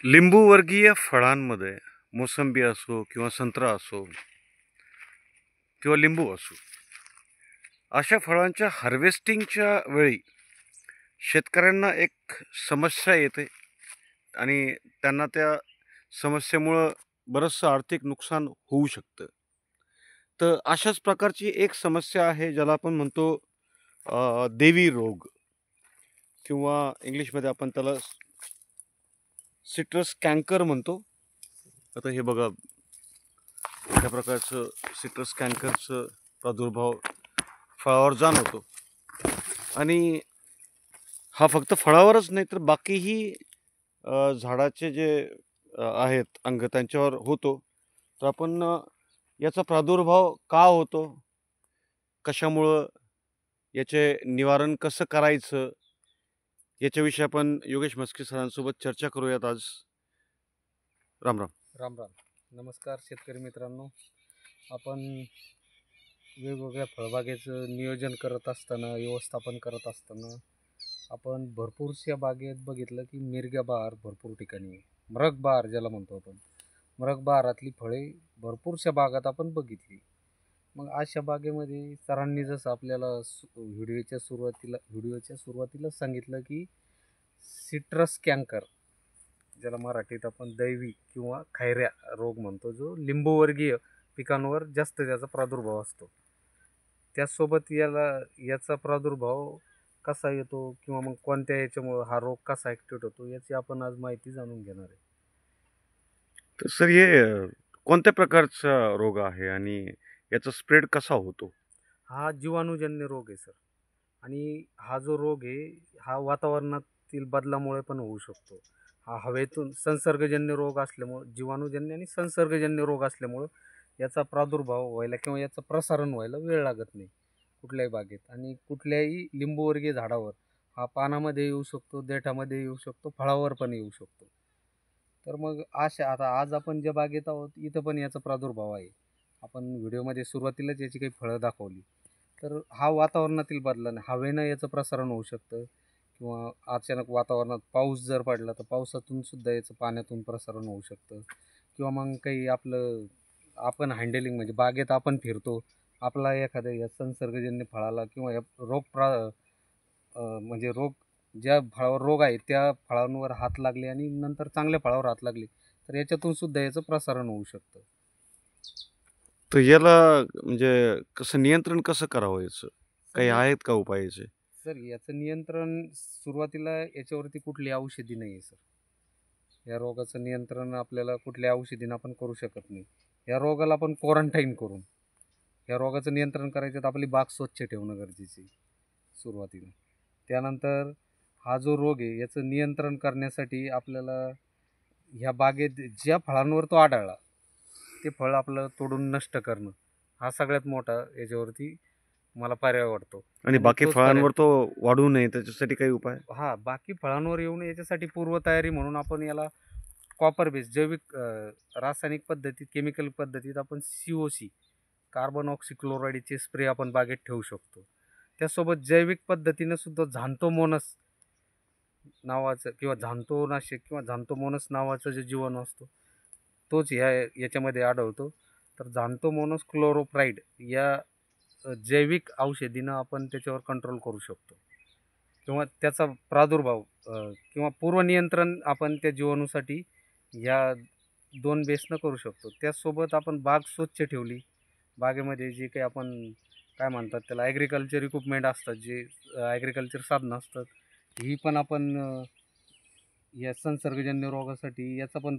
लिंबूवर्गीय फळांमध्ये मोसंबी असो किंवा संत्रा असो किंवा लिंबू असो, अशा फळांच्या हार्वेस्टिंगच्या वेळी शेतकऱ्यांना एक समस्या येते आणि त्यांना त्या समस्येमुळं बरंचसं आर्थिक नुकसान होऊ शकतं. तर अशाच प्रकारची एक समस्या आहे ज्याला आपण म्हणतो देवी रोग किंवा इंग्लिशमध्ये आपण त्याला सिट्रस कॅन्कर म्हणतो. आता हे बघा, अशा प्रकारचं सिट्रस कॅन्करचं प्रादुर्भाव फळावर जाणवतो आणि हा फक्त फळावरच नाही तर बाकीही झाडाचे जे आहेत अंग त्यांच्यावर होतो. तर आपण याचा प्रादुर्भाव का होतो, कशामुळं, याचे निवारण कसं करायचं, याच्याविषयी आपण योगेश म्हस्के सरांसोबत चर्चा करूयात आज. राम राम. राम राम. नमस्कार शेतकरी मित्रांनो. आपण वेगवेगळ्या फळबागेचं नियोजन करत असताना, व्यवस्थापन करत असताना आपण भरपूरशा बागेत बघितलं की मिरग्या बहार भरपूर ठिकाणी, मृगबहार ज्याला म्हणतो आपण, मृगबहारातली फळे भरपूरशा बागात आपण बघितली. मग अशा बागेमध्ये सरांनी जसं आपल्याला व्हिडिओच्या सुरुवातीला सांगितलं की सिट्रस कॅन्कर, ज्याला मराठीत आपण दैवी किंवा खैऱ्या रोग म्हणतो, जो लिंबूवर्गीय पिकांवर जास्त त्याचा प्रादुर्भाव असतो. त्याचसोबत याचा प्रादुर्भाव कसा येतो किंवा मग कोणत्या याच्यामुळं हा रोग कसा ॲक्टिवेट होतो याची आपण आज माहिती जाणून घेणार आहे. तर सर, हे कोणत्या प्रकारचा रोग आहे आणि याचा स्प्रेड कसा होतो? हा जीवाणूजन्य रोग आहे सर. आणि हा जो रोग आहे हा वातावरणातील बदलामुळे पण होऊ शकतो. हा हवेतून संसर्गजन्य रोग असल्यामुळं, जीवाणूजन्य आणि संसर्गजन्य रोग असल्यामुळं याचा प्रादुर्भाव व्हायला किंवा याचं प्रसारण व्हायला वेळ लागत नाही कुठल्याही बागेत. आणि कुठल्याही लिंबूवर्गीय झाडावर हा पानामध्ये येऊ शकतो, देठामध्ये येऊ शकतो, फळावर पण येऊ शकतो. तर मग आता आज आपण ज्या बागेत आहोत इथं पण याचा प्रादुर्भाव आहे. आपण व्हिडिओमध्ये सुरुवातीलाच याची काही फळं दाखवली. तर हा वातावरणातील बदलाने हवेनं याचं प्रसारण होऊ शकतं किंवा अचानक वातावरणात पाऊस जर पडला तर पावसातून सुद्धा याचं पाण्यातून प्रसारण होऊ शकतं. किंवा मग काही आपण हँडलिंग म्हणजे बागेत आपण फिरतो, आपला एखाद्या या संसर्गजन्य फळाला किंवा या म्हणजे ज्या फळावर रोग आहे त्या फळांवर हात लागले आणि नंतर चांगल्या फळावर हात लागले तर याच्यातून सुद्धा याचं प्रसारण होऊ शकतं. तर याला म्हणजे नियंत्रण कसं करावं, याचं काही आहेत का उपाय याचे? सर, याचं नियंत्रण सुरुवातीला याच्यावरती कुठली औषधी नाही आहे सर. या रोगाचं नियंत्रण आपल्याला कुठल्या औषधीनं आपण करू शकत नाही. या रोगाला आपण क्वारंटाईन करून या रोगाचं नियंत्रण करायचं तर आपली बाग स्वच्छ ठेवणं गरजेचं आहे सुरुवातीला. त्यानंतर हा जो रोग आहे याचं नियंत्रण करण्यासाठी आपल्याला ह्या बागेत ज्या फळांवर तो आढळला ते फळ आपलं तोडून नष्ट करणं हा सगळ्यात मोठा याच्यावरती मला पर्याय वाटतो. आणि बाकी फळांवर तो वाढू नये त्याच्यासाठी काही उपाय? बाकी फळांवर येऊ नये याच्यासाठी पूर्वतयारी म्हणून आपण याला कॉपर बेस जैविक रासायनिक पद्धतीत, केमिकल पद्धतीत आपण COC, कार्बन ऑक्सिक्लोराईडचे स्प्रे आपण बागेत ठेवू शकतो. त्यासोबत जैविक पद्धतीनं सुद्धा झांतोमोनस नावाचं किंवा झांतोनाशक किंवा झांतोमोनस नावाचं जे जीवाणू असतो तोच याच्यामध्ये आढळतो. तर झांतोमोनस क्लोरोप्राईड या जैविक औषधीनं आपण त्याच्यावर कंट्रोल करू शकतो किंवा त्याचा प्रादुर्भाव किंवा पूर्वनियंत्रण आपण त्या जीवाणूसाठी या 2 बेसनं करू शकतो. त्याचसोबत आपण बाग स्वच्छ ठेवली, बागेमध्ये जे काही आपण काय म्हणतात त्याला ॲग्रिकल्चर इक्विपमेंट असतात, जे ॲग्रिकल्चर साधनं असतात, ही पण आपण या संसर्गजन्य रोगासाठी याचा पण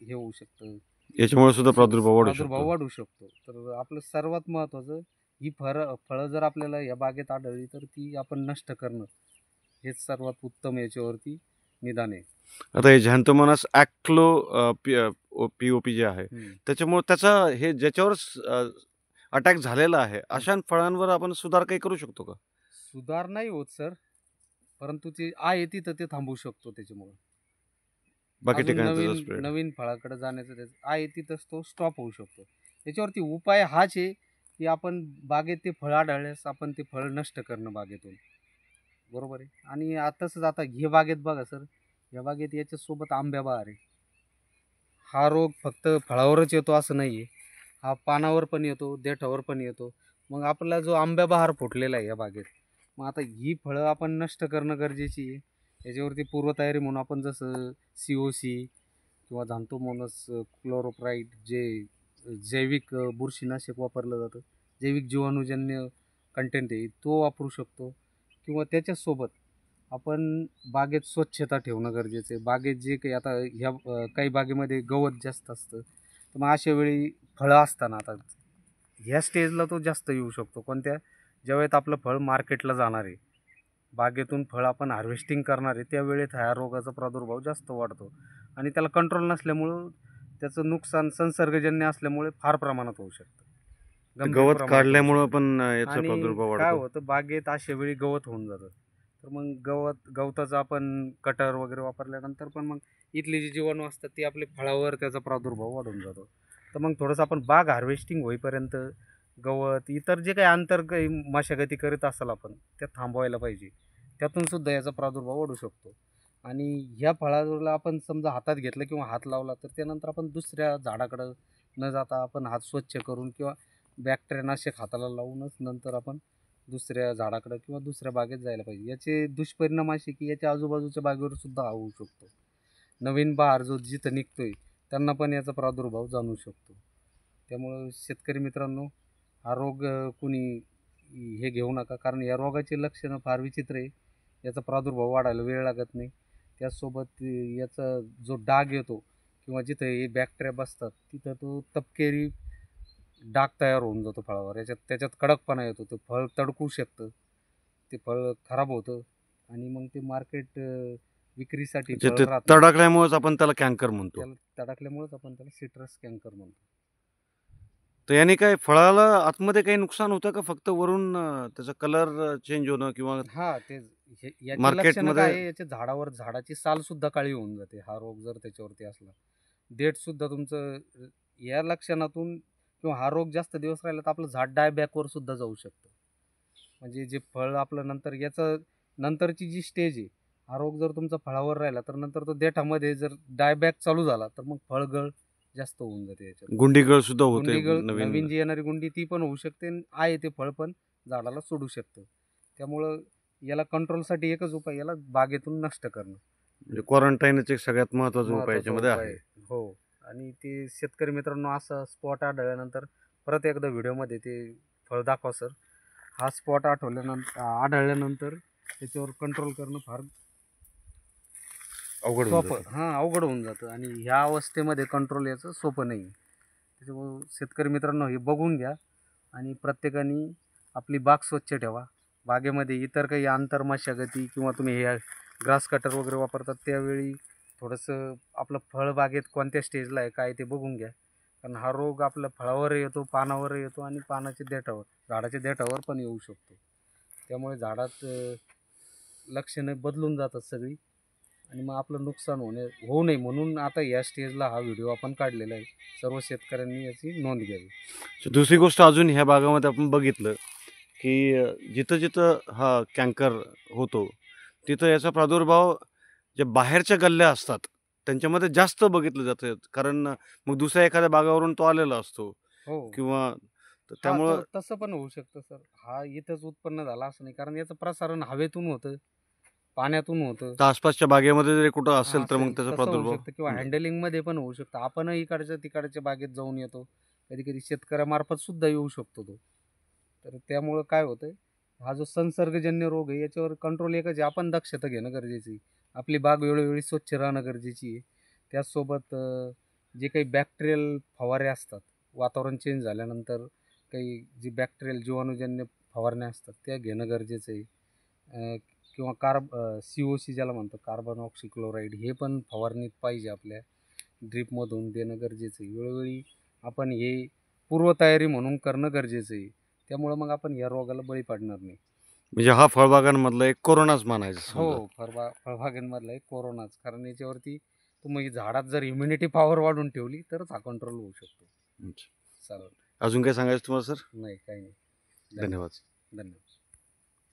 हे होऊ शकतं. याच्यामुळे सुद्धा प्रादुर्भाव वाढू शकतो. तर आपलं सर्वात महत्त्वाचं ही फळं जर आपल्याला या बागेत आढळली तर ती आपण नष्ट करणं हेच सर्वात उत्तम याच्यावरती निदान आहे. आता हे झॅन्थोमोनास POP जे आहे त्याच्यामुळे त्याचा हे ज्याच्यावर अटॅक झालेला आहे अशा फळांवर आपण सुधार काही करू शकतो का? सुधार नाही होत सर, परंतु ते आहे तिथं ते थांबवू शकतो. त्याच्यामुळं बाकी अजून ठिकाणी नवीन फळाकडे जाण्याचं त्याचं आहे तिथंच तो स्टॉप होऊ शकतो. याच्यावरती उपाय हाच आहे की आपण बागेत ते फळ आढळल्यास आपण ते फळ नष्ट करणं बागेतून, बरोबर आहे. आणि तसंच आता हे बागेत बघा सर, या बागेत याच्यासोबत आंब्या बहार आहे. हा रोग फक्त फळावरच येतो असं नाही आहे, हा पानावर पण येतो, देठावर पण येतो. मग आपला जो आंब्या बहार फुटलेला आहे या बागेत, मग आता ही फळं आपण नष्ट करणं गरजेची आहे. याच्यावरती पूर्वतयारी म्हणून आपण जसं COC किंवा झांथोमोनस क्लोरोप्राईट जे जैविक बुरशीनाशक वापरलं जातं, जैविक जीवाणूजन्य कंटेंट आहे तो वापरू शकतो. किंवा त्याच्यासोबत आपण बागेत स्वच्छता ठेवणं गरजेचं आहे. बागेत जे काही आता काही बागेमध्ये गवत जास्त असतं, तर मग अशा वेळी फळं असताना आता ह्या स्टेजला तो जास्त येऊ शकतो. कोणत्या? ज्यावेळेत आपलं फळ मार्केटला जाणार आहे, बागेतून फळ आपण हार्वेस्टिंग करणार आहे, त्यावेळेत ह्या रोगाचा प्रादुर्भाव जास्त वाढतो आणि त्याला कंट्रोल नसल्यामुळं त्याचं नुकसान संसर्गजन्य असल्यामुळे फार प्रमाणात होऊ शकतं, तर गंभीर गवत प्रमाणात होऊ काढल्यामुळं शकतं. पण याचा आणि प्रादुर्भाव काय वाढतो. होतं, बागेत अशा वेळी गवत होऊन जातं. तर मग गवताचं आपण कटर वगैरे वापरल्यानंतर पण मग इथले जे जीवाणू असतात ते आपले फळावर त्याचा प्रादुर्भाव वाढून जातो. तर मग थोडंसं आपण बाग हार्वेस्टिंग होईपर्यंत गवत, इतर जे काही आंतर काही मशागती करीत असाल आपण, त्या थांबवायला पाहिजे. त्यातून सुद्धा याचा प्रादुर्भाव वाढू शकतो. आणि ह्या फळाला आपण समजा हातात घेतलं किंवा हात लावला, तर त्यानंतर आपण दुसऱ्या झाडाकडं न जाता आपण हात स्वच्छ करून किंवा बॅक्टेरियानाशक हाताला लावूनच नंतर आपण दुसऱ्या झाडाकडं किंवा दुसऱ्या बागेत जायला पाहिजे. याचे दुष्परिणाम असे की याच्या आजूबाजूच्या बागेवर सुद्धा होऊ शकतो. नवीन बहार जो जिथं निघतोय त्यांना पण याचा प्रादुर्भाव जाणवू शकतो. त्यामुळं शेतकरी मित्रांनो, हा रोग कुणी हे घेऊ नका, कारण या रोगाची लक्षणं फार विचित्र आहे. याचा प्रादुर्भाव वाढायला वेळ लागत नाही. त्याचसोबत याचा जो डाग येतो किंवा जिथं हे बॅक्टेरिया बसतात तिथं तो तपकिरी डाग तयार होऊन जातो फळावर. त्याच्यात कडकपणा येतो, ते फळ तडकू शकतं, ते फळ खराब होतं आणि मग ते मार्केट विक्रीसाठी म्हणजे फळ ते राहत नाही. तडकल्यामुळेच आपण त्याला कॅन्कर म्हणतो. त्याला तडकल्यामुळेच आपण त्याला सिट्रस कॅन्कर म्हणतो. तर याने काय फळाला आतमध्ये काही नुकसान होतं का फक्त वरून त्याचा कलर चेंज होणं किंवा हां, तेच. याची लक्षणं मार्केटमध्ये? काय आहे, याच्या झाडाची साल सुद्धा काळी होऊन जाते, हा रोग जर त्याच्यावरती असला. देठसुद्धा तुमचं या लक्षणातून किंवा हा रोग जास्त दिवस राहिला तर आपलं झाड डायबॅकवर सुद्धा जाऊ शकतं. म्हणजे जे फळ आपलं नंतर याचं नंतरची जी स्टेज आहे, हा रोग जर तुमचा फळावर राहिला तर नंतर तो देठामध्ये जर डायबॅक चालू झाला तर मग फळगळ जास्त होऊन जाते याच्यात. गुंडीगळ सुद्धा होते गुंडीगळ नवीन. नवीन जी येणारी गुंडी ती पण होऊ शकते आणि आहे ते फळ पण झाडाला सोडू शकतं. त्यामुळं याला कंट्रोलसाठी एकच उपाय, याला बागेतून नष्ट करणं. म्हणजे क्वारंटाईनच एक सगळ्यात महत्त्वाचा उपाय महत्त्वाचा याच्यामध्ये उपाय आहे. आहे. हो. आणि ते शेतकरी मित्रांनो, असा स्पॉट आढळल्यानंतर परत एकदा व्हिडिओमध्ये ते फळ दाखवा सर. हा स्पॉट आढळल्यानंतर त्याच्यावर कंट्रोल करणं फार अवघड होऊन सोपं, जातं. अवघड होऊन जातं आणि ह्या अवस्थेमध्ये कंट्रोल याचं सोपं नाही. त्याच्यामुळं शेतकरी मित्रांनो, हे बघून घ्या आणि प्रत्येकाने आपली बाग स्वच्छ ठेवा. बागेमध्ये इतर काही आंतर मशागती किंवा तुम्ही हे ग्रास कटर वगैरे वापरतात त्यावेळी थोडंसं आपलं फळ बागेत कोणत्या स्टेजला आहे काय ते बघून घ्या. कारण हा रोग आपल्या फळावर येतो, पानावर येतो आणि पानाच्या देठावर, झाडाच्या देठावर पण येऊ शकतो. त्यामुळे झाडात लक्षणं बदलून जातात सगळी आणि मग आपलं नुकसान होऊ नये म्हणून आता या स्टेजला हा व्हिडिओ आपण काढलेला आहे. सर्व शेतकऱ्यांनी याची नोंद घ्यावी. दुसरी गोष्ट अजून ह्या भागामध्ये आपण बघितलं की जिथं जिथं हा कॅन्कर होतो तिथं याचा प्रादुर्भाव जे बाहेरच्या गल्ल्या असतात त्यांच्यामध्ये जास्त बघितलं जातं. कारण मग दुसऱ्या एखाद्या भागावरून तो आलेला असतो हो. किंवा हां, त्यामुळं तसं पण होऊ शकतं सर. हा इथंच उत्पन्न झाला असं नाही, कारण याचं प्रसारण हवेतून होतं, पाण्यातून होतं. त्या आसपासच्या बागेमध्ये जरी कुठं हां, असेल तर मग असेल त्याचा तसं होऊ प्रादुर्भाव शकतं किंवा होऊन जातो. हँडलिंगमध्ये पण होऊ शकतं. आपणही इकडच्या तिकडच्या बागेत जाऊन येतो. कधी-कधी शेतकऱ्यामार्फत सुद्धा येऊ शकतो तो. तर त्यामुळं काय होतंय, हा जो संसर्गजन्य रोग आहे याच्यावर कंट्रोल एकच आहे, आपण दक्षता घेणं गरजेचं आहे. आपली बाग वेळोवेळी स्वच्छ राहणं गरजेची आहे. त्याचसोबत जे काही बॅक्टेरियल फवारे असतात, वातावरण चेंज झाल्यानंतर काही जी बॅक्टेरियल जीवाणूजन्य फवारण्या असतात त्या घेणं गरजेचं आहे. किंवा COC ज्याला म्हणतो, कार्बन ऑक्सिक्लोराईड, हे पण फवारणीत पाहिजे आपल्या. ड्रीपमधून देणं गरजेचं आहे. वेळोवेळी आपण हे पूर्वतयारी म्हणून करणं गरजेचं आहे. त्यामुळं मग आपण या रोगाला बळी पडणार नाही. म्हणजे हा फळबागांमधला एक कोरोनाच म्हणायचा हो, समजा. फळबागेमधला एक कोरोनाच. कारण याच्यावरती तुम्ही झाडात जर इम्युनिटी पॉवर वाढवून ठेवली तरच हा कंट्रोल होऊ शकतो. अच्छा. चालेल. अजून काय सांगायचं तुम्हाला सर? नाही, काही नाही. धन्यवाद. धन्यवाद.